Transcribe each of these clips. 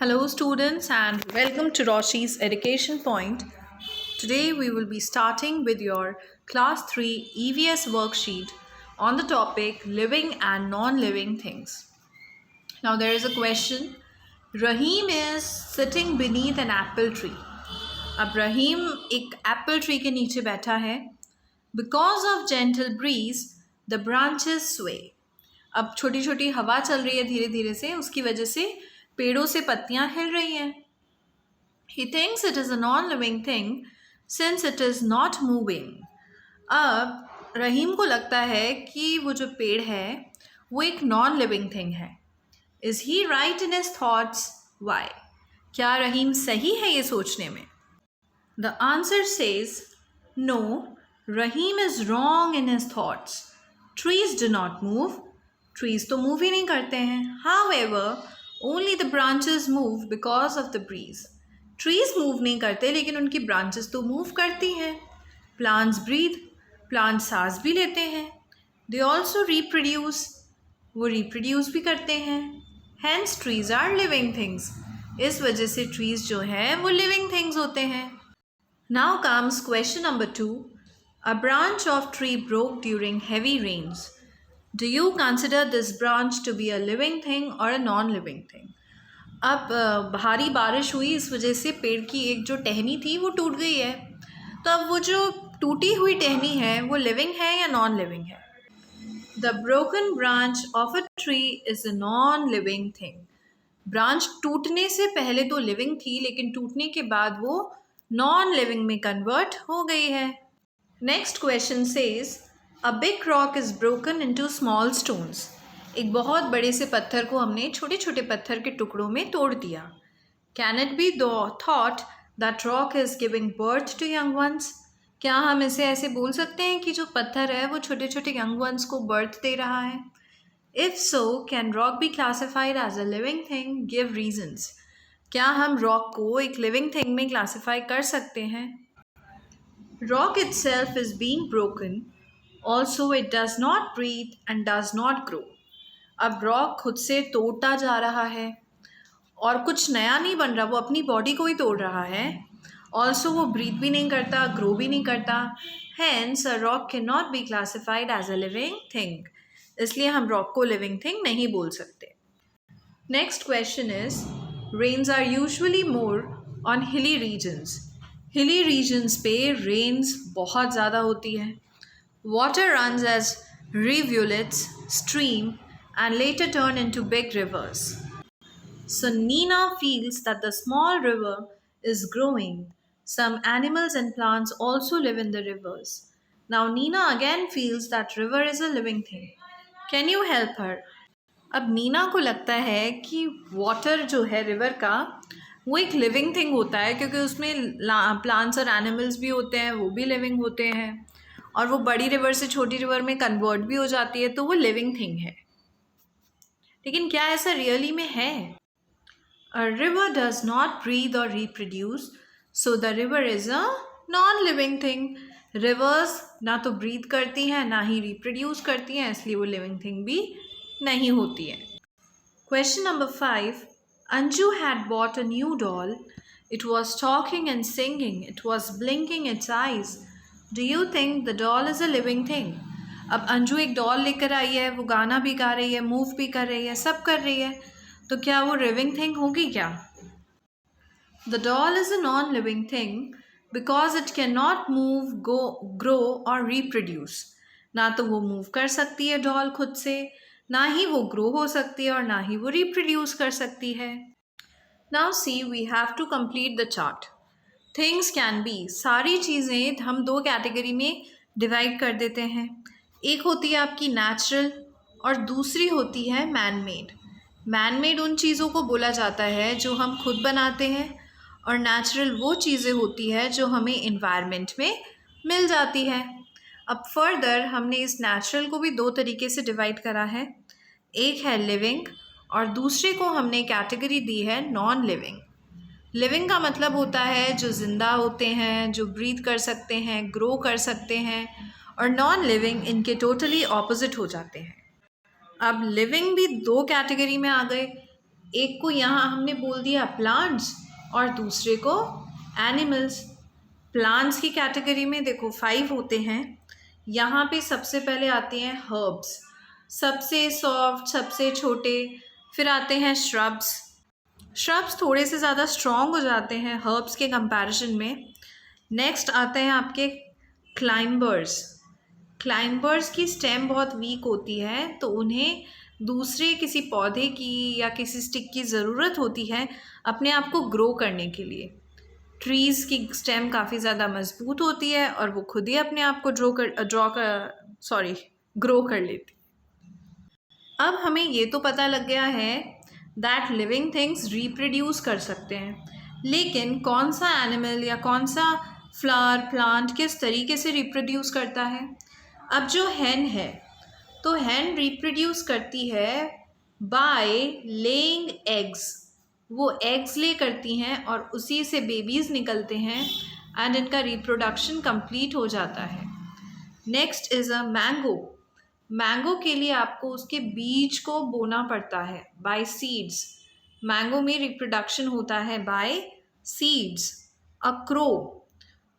Hello, students, and welcome to Roshi's Education Point. Today, we will be starting with your Class 3 EVS worksheet on the topic living and non living things. Now, there is a question. Rahim is sitting beneath an apple tree. अब रहीम एक Apple tree के नीचे बैठा है. Because of gentle breeze the branches sway. अब छोटी छोटी हवा चल रही है धीरे धीरे से, उसकी वजह से पेड़ों से पत्तियां हिल रही हैं. He thinks it is a non living thing since it is not moving. अब रहीम को लगता है कि वो जो पेड़ है वो एक नॉन लिविंग थिंग है. Is he right in his thoughts? Why? क्या रहीम सही है ये सोचने में? The answer says, no, Rahim is wrong in his thoughts. Trees do not move. Trees तो move ही नहीं करते हैं. However, only the branches move because of the breeze. Trees move नहीं करते लेकिन उनकी branches तो move करती हैं. Plants breathe. Plants सांस भी लेते हैं. They also reproduce. वो reproduce भी करते हैं. Hence, trees are living things. इस वजह से trees जो हैं वो living things होते हैं. Now comes question number 2. A branch of tree broke during heavy rains. Do you consider this branch to be a living thing or a non-living thing? अब भारी बारिश हुई, इस वजह से पेड़ की एक जो टहनी थी वो टूट गई है. तो अब वो जो टूटी हुई टहनी है वो लिविंग है या नॉन लिविंग है? The broken branch of a tree is a non-living thing. Branch टूटने से पहले तो लिविंग थी लेकिन टूटने के बाद वो नॉन लिविंग में कन्वर्ट हो गई है. Next question says a big rock is broken into small stones. एक बहुत बड़े से पत्थर को हमने छोटे छोटे पत्थर के टुकड़ों में तोड़ दिया. Can it be thought that rock is giving birth to young ones? क्या हम इसे ऐसे बोल सकते हैं कि जो पत्थर है वो छोटे छोटे यंग वंस को बर्थ दे रहा है? If so, can rock be classified as a living thing? Give reasons. क्या हम रॉक को एक लिविंग थिंग में क्लासिफाई कर सकते हैं? Rock itself is being broken, also it does not breathe and does not grow. अब रॉक खुद से तोड़ता जा रहा है और कुछ नया नहीं बन रहा, वो अपनी बॉडी को ही तोड़ रहा है. ऑल्सो वो ब्रीथ भी नहीं करता, ग्रो भी नहीं करता. Hence a rock can not be classified as a living thing. इसलिए हम रॉक को लिविंग थिंग नहीं बोल सकते. Next question is Rains are usually more on hilly regions. Hilly regions पे rains बहुत ज़्यादा होती है. Water runs as rivulets, stream, and later turn into big rivers. So Nina feels that the small river is growing. Some animals and plants also live in the rivers. Now Nina again feels that river is a living thing. Can you help her? अब नीना को लगता है कि water जो है river का वो एक लिविंग थिंग होता है, क्योंकि उसमें प्लांट्स और एनिमल्स भी होते हैं, वो भी लिविंग होते हैं, और वो बड़ी रिवर से छोटी रिवर में कन्वर्ट भी हो जाती है, तो वो लिविंग थिंग है. लेकिन क्या ऐसा रियली में है? A river does not breathe और reproduce, so the river is a non living thing. Rivers ना तो ब्रीथ करती हैं ना ही रिप्रोड्यूस करती हैं, इसलिए वो लिविंग थिंग भी नहीं होती है. Question number 5. Anju had bought a new doll. It was talking and singing. It was blinking it's eyes. Do you think the doll is a living thing? अब अंजू एक डॉल लेकर आई है, वो गाना भी गा रही है, मूव भी कर रही है, सब कर रही है, तो क्या वो लिविंग थिंग होगी क्या? The doll is a non living thing because it can not move, grow और रिप्रोड्यूस. ना तो वो मूव कर सकती है डॉल खुद से, ना ही वो ग्रो हो सकती है और ना ही वो रिप्रोड्यूस कर सकती है. Now see, we have to complete the chart. Things can be, सारी चीज़ें हम दो कैटेगरी में डिवाइड कर देते हैं. एक होती है आपकी नेचुरल और दूसरी होती है मैन मेड. मैन मेड उन चीज़ों को बोला जाता है जो हम खुद बनाते हैं, और नेचुरल वो चीज़ें होती है जो हमें इन्वायरमेंट में मिल जाती है. अब फर्दर हमने इस नेचुरल को भी दो तरीके से डिवाइड करा है. एक है लिविंग और दूसरे को हमने कैटेगरी दी है नॉन लिविंग. लिविंग का मतलब होता है जो ज़िंदा होते हैं, जो ब्रीथ कर सकते हैं, ग्रो कर सकते हैं, और नॉन लिविंग इनके टोटली ऑपोजिट हो जाते हैं. अब लिविंग भी दो कैटेगरी में आ गए. एक को यहाँ हमने बोल दिया प्लांट्स और दूसरे को एनिमल्स। प्लांट्स की कैटेगरी में देखो 5 होते हैं। यहाँ पे सबसे पहले आते हैं हर्ब्स, सबसे सॉफ्ट, सबसे छोटे। फिर आते हैं श्रब्स। श्रब्स थोड़े से ज़्यादा स्ट्रॉन्ग हो जाते हैं हर्ब्स के कंपैरिजन में। नेक्स्ट आते हैं आपके क्लाइंबर्स। क्लाइंबर्स की स्टेम बहुत वीक होती है, तो उन्हें दूसरे किसी पौधे की या किसी स्टिक की ज़रूरत होती है अपने आप को ग्रो करने के लिए। ट्रीज़ की स्टेम काफ़ी ज़्यादा मजबूत होती है और वो खुद ही अपने आप को ग्रो कर लेती। अब हमें ये तो पता लग गया है दैट लिविंग थिंग्स रिप्रोड्यूस कर सकते हैं, लेकिन कौन सा एनिमल या कौन सा फ्लावर प्लांट किस तरीके से रिप्रोड्यूस करता है। अब जो hen है, तो hen रिप्रोड्यूस करती है बाय लेइंग एग्स। वो एग्स ले करती हैं और उसी से बेबीज़ निकलते हैं एंड इनका रिप्रोडक्शन कंप्लीट हो जाता है। Next is a mango. Mango के लिए आपको उसके बीज को बोना पड़ता है बाय सीड्स। मैंगो में रिप्रोडक्शन होता है by seeds. A crow,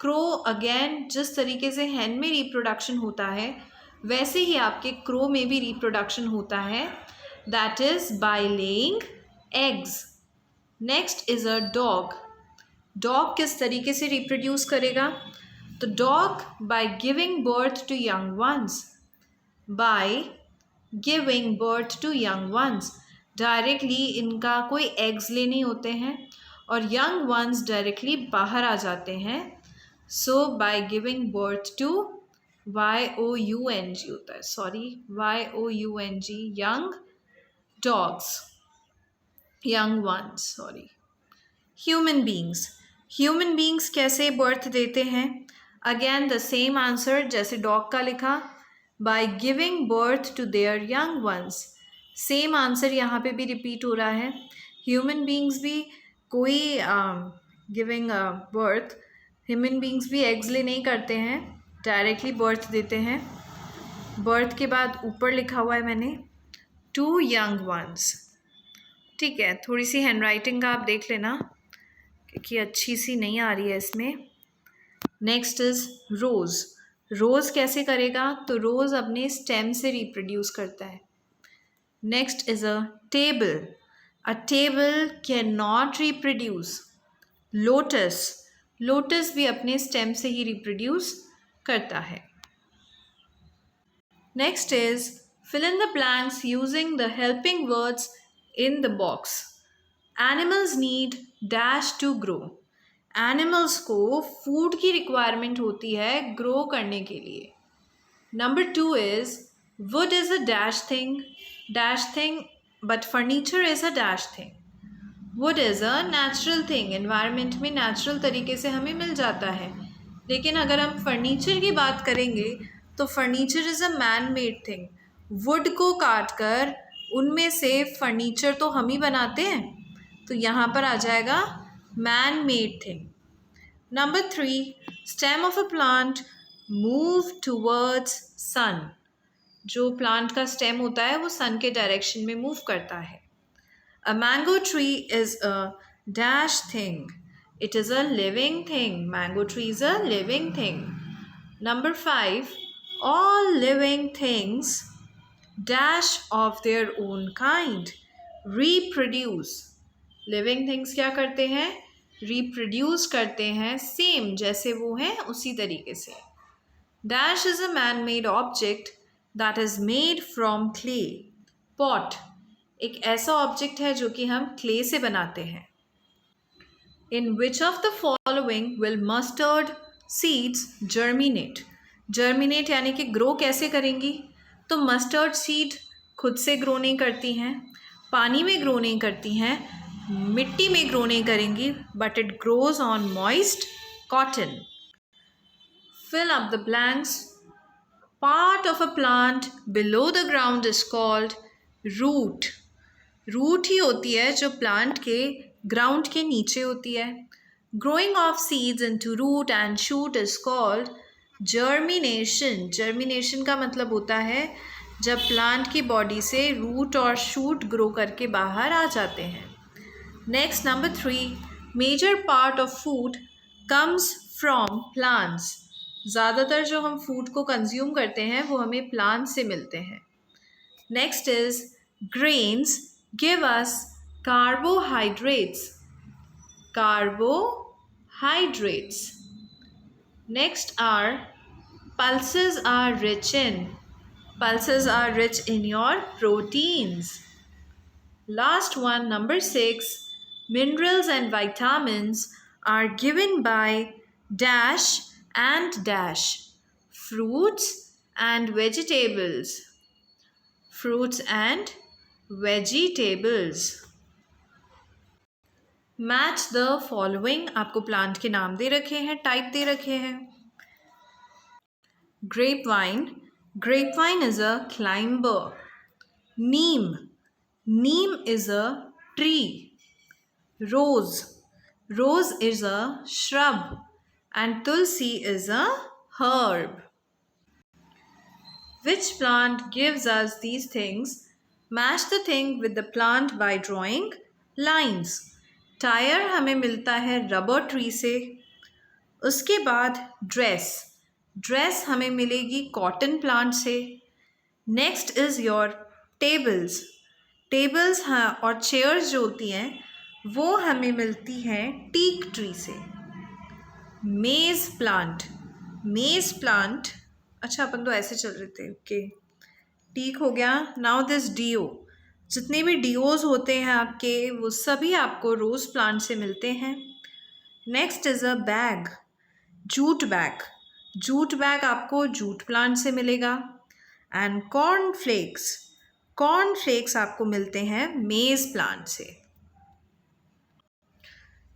crow again जिस तरीके से hen में रिप्रोडक्शन होता है वैसे ही आपके क्रो में भी रिप्रोडक्शन होता है, that is by laying eggs. Next is a dog. Dog किस तरीके से रिप्रोड्यूस करेगा, तो dog by giving birth to young ones. By giving birth to young ones, directly इनका कोई एग्स लेने होते हैं और यंग वंस डायरेक्टली बाहर आ जाते हैं। So by giving birth to YOUNG होता है, YOUNG, young dogs, young ones, human beings. Human beings कैसे बर्थ देते हैं, अगेन द सेम आंसर जैसे डॉग का लिखा, by giving birth to their young ones. Same answer यहाँ पे भी रिपीट हो रहा है। ह्यूमन बींग्स भी कोई गिविंग बर्थ, ह्यूमन बींग्स भी एग्स ले नहीं करते हैं, डायरेक्टली बर्थ देते हैं। बर्थ के बाद ऊपर लिखा हुआ है मैंने टू यंग वंस। ठीक है, थोड़ी सी हैंडराइटिंग का आप देख लेना क्योंकि अच्छी सी नहीं आ रही है इसमें। नेक्स्ट इज़ रोज़। रोज़ कैसे करेगा, तो रोज़ अपने स्टेम से रिप्रोड्यूस करता है। Next is a table. A table can not reproduce. Lotus, lotus भी अपने स्टेम से ही रिप्रोड्यूस करता है। Next is fill in the blanks using the helping words in the box. Animals need dash to grow. Animals को food की requirement होती है grow करने के लिए। Number 2 is wood is a dash thing but furniture is a dash thing. wood is a natural thing, environment में natural तरीके से हमें मिल जाता है, लेकिन अगर हम फर्नीचर की बात करेंगे तो furniture is a man made thing. Would को काट कर उनमें से फर्नीचर तो हम ही बनाते हैं, तो यहाँ पर आ जाएगा man made thing. Number 3, stem of a plant move towards sun. जो प्लांट का स्टेम होता है वो सन के डायरेक्शन में मूव करता है। A mango tree is a dash thing. It is a living thing. Mango tree is a living thing. Number 5, all living things dash of their own kind reproduce. Living things क्या करते हैं, reproduce करते हैं, same जैसे वो हैं उसी तरीके से। Dash is a man-made object that is made from clay. Pot एक ऐसा ऑब्जेक्ट है जो कि हम क्ले से बनाते हैं। In which of the following will mustard seeds germinate. Germinate यानी कि ग्रो कैसे करेंगी, तो मस्टर्ड सीड खुद से ग्रो नहीं करती हैं, पानी में ग्रो नहीं करती हैं, मिट्टी में ग्रो नहीं करेंगी, but it grows on moist cotton. Fill up the blanks. Part of a plant below the ground is called root. Root ही होती है जो प्लांट के ग्राउंड के नीचे होती है। Growing of seeds into root and shoot is called germination. Germination का मतलब होता है जब प्लांट की बॉडी से रूट और शूट ग्रो करके बाहर आ जाते हैं। Next number 3, major part of food comes from plants. ज़्यादातर जो हम फूड को कंज्यूम करते हैं वो हमें प्लांट से मिलते हैं। Next is grains give us carbohydrates. Carbohydrates. Next are pulses are rich in. Pulses are rich in your proteins. Last one, number 6, minerals and vitamins are given by dash and dash. Fruits and vegetables. Fruits and vegetables. Match the following. आपको plant के नाम दे रखे हैं, type दे रखे हैं। Grape vine, grape vine is a climber. Neem, neem is a tree. Rose, rose is a shrub and tulsi is a herb. Which plant gives us these things? Match the thing with the plant by drawing lines. Tyre हमें मिलता है rubber tree से। उसके बाद dress, dress हमें मिलेगी cotton plant से। Next is your tables, tables हाँ और चेयर्स जो होती हैं वो हमें मिलती हैं टीक ट्री से। मेज़ प्लांट, मेज़ प्लांट, अच्छा अपन तो ऐसे चल रहे थे, ओके टीक हो गया। नाउ दिस डीओ, जितने भी डीओज होते हैं आपके वो सभी आपको रोज़ प्लांट से मिलते हैं। Next is a bag, jute bag, jute bag आपको जूट प्लांट से मिलेगा। And corn flakes, corn flakes आपको मिलते हैं मेज़ प्लांट से।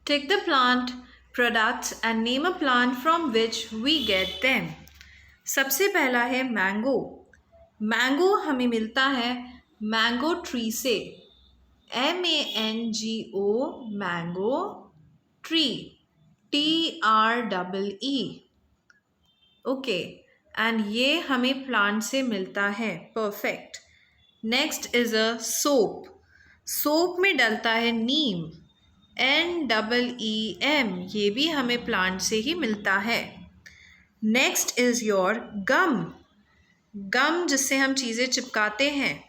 Take the plant products and name a plant from which we get them. सबसे पहला है मैंगो, मैंगो हमें मिलता है मैंगो ट्री से। MANGO, mango tree, TREE, okay and ये हमें प्लांट से मिलता है, perfect. Next is a soap, soap में डलता है नीम, NEEM, ये भी हमें प्लांट से ही मिलता है। नेक्स्ट इज योर गम, गम जिससे हम चीज़ें चिपकाते हैं,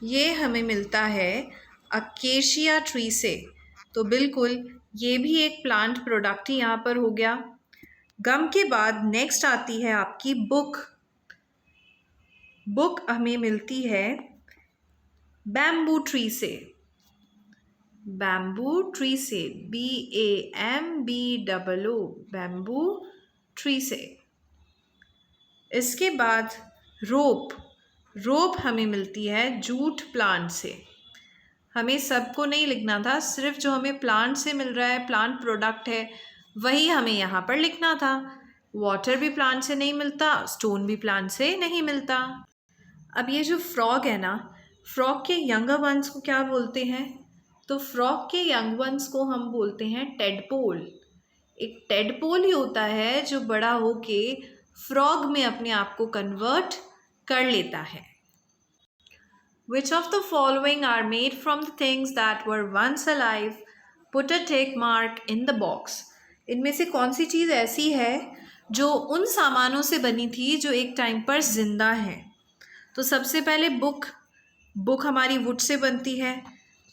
ये हमें मिलता है अकेशिया ट्री से। तो बिल्कुल ये भी एक प्लांट प्रोडक्ट ही यहाँ पर हो गया। गम के बाद नेक्स्ट आती है आपकी बुक, बुक हमें मिलती है बैम्बू ट्री से, बैम्बू ट्री से, BAMBOO, बैम्बू ट्री से। इसके बाद रोप, रोप हमें मिलती है जूट प्लांट से। हमें सबको नहीं लिखना था, सिर्फ जो हमें प्लांट से मिल रहा है, प्लांट प्रोडक्ट है, वही हमें यहाँ पर लिखना था। वाटर भी प्लांट से नहीं मिलता, स्टोन भी प्लांट से नहीं मिलता। अब ये जो फ्रॉग है ना, फ्रॉग के यंगर वंस को क्या बोलते हैं? तो फ्रॉग के यंग वंस को हम बोलते हैं टेडपोल। एक टेडपोल ही होता है जो बड़ा होके फ्रॉग में अपने आप को कन्वर्ट कर लेता है। Which of the following are made from the things that were once alive? Put a tick mark in the box. इनमें से कौन सी चीज़ ऐसी है जो उन सामानों से बनी थी जो एक टाइम पर जिंदा हैं? तो सबसे पहले बुक, बुक हमारी वुड से बनती है,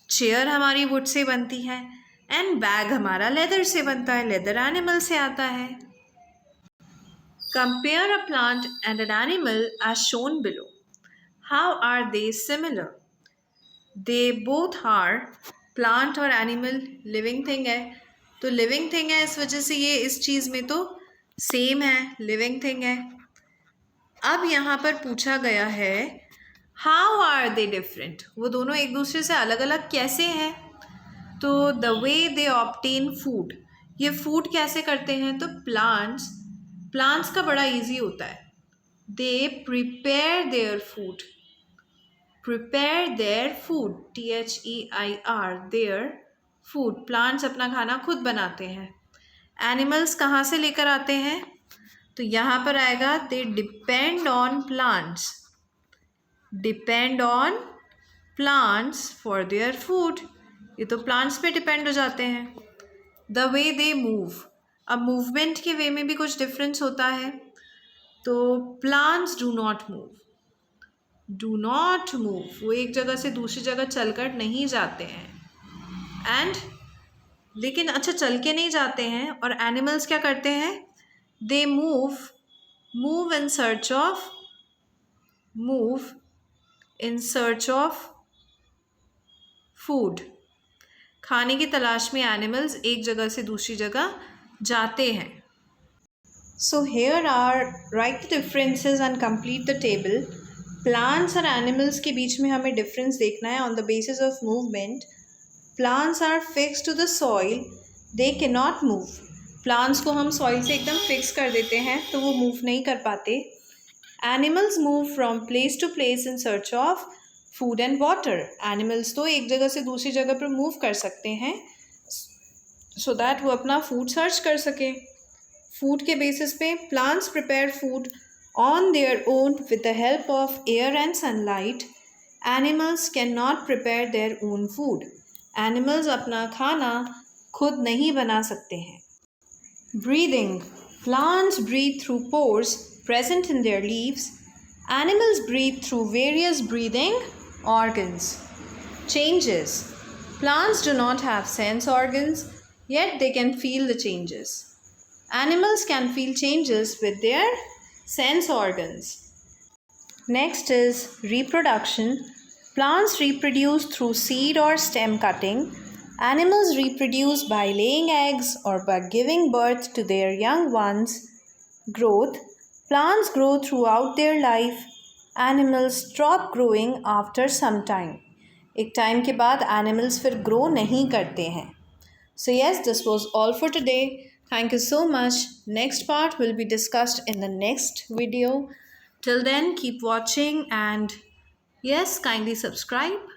चेयर हमारी वुड से बनती है, एंड बैग हमारा लेदर से बनता है, लेदर एनिमल से आता है। Compare a plant and an animal as shown below. How are they similar? They both are, plant और animal living thing है, तो living thing है इस वजह से ये इस चीज़ में तो same है, living thing है। अब यहाँ पर पूछा गया है how are they different? वो दोनों एक दूसरे से अलग अलग कैसे हैं? तो the way they obtain food, ये food कैसे करते हैं? तो प्लांट्स का बड़ा इजी होता है, they prepare their food, prepare their food, THEIR, their food, plants अपना खाना खुद बनाते हैं। एनिमल्स कहाँ से लेकर आते हैं? तो यहाँ पर आएगा they depend on plants, depend on plants for their food. ये तो प्लांट्स पे डिपेंड हो जाते हैं। द वे दे मूव, अब मूवमेंट के वे में भी कुछ डिफरेंस होता है। तो plants do not move, do not move, वो एक जगह से दूसरी जगह चलकर नहीं जाते हैं। एंड लेकिन अच्छा चल के नहीं जाते हैं। और एनिमल्स क्या करते हैं? They move, move in search of, move in search of food. खाने की तलाश में एनिमल्स एक जगह से दूसरी जगह जाते हैं। So here are write the differences and complete the table. Plants और एनिमल्स के बीच में हमें डिफरेंस देखना है on the basis of movement. Plants are fix to the soil, they can not move. Plants को हम सॉइल से एकदम फिक्स कर देते हैं तो वो मूव नहीं कर पाते। Animals move from place to place in search of food and water. Animals तो एक जगह से दूसरी जगह पर मूव कर सकते हैं सो दैट वो अपना फूड सर्च कर सके। फूड के बेसिस पे plants prepare food on their own with the help of air and sunlight. Animals can not prepare their own food. Animals अपना खाना खुद नहीं बना सकते हैं। Breathing, plants breathe through pores present in their leaves. Animals breathe through various breathing organs. Changes, plants do not have sense organs, yet they can feel the changes. Animals can feel changes with their sense organs. Next is reproduction. Plants reproduce through seed or stem cutting. Animals reproduce by laying eggs or by giving birth to their young ones. Growth, plants grow throughout their life. Animals stop growing after some time. एक time के बाद animals फिर grow नहीं करते हैं। So yes, this was all for today. Thank you so much. Next part will be discussed in the next video. Till then, keep watching and yes, kindly subscribe.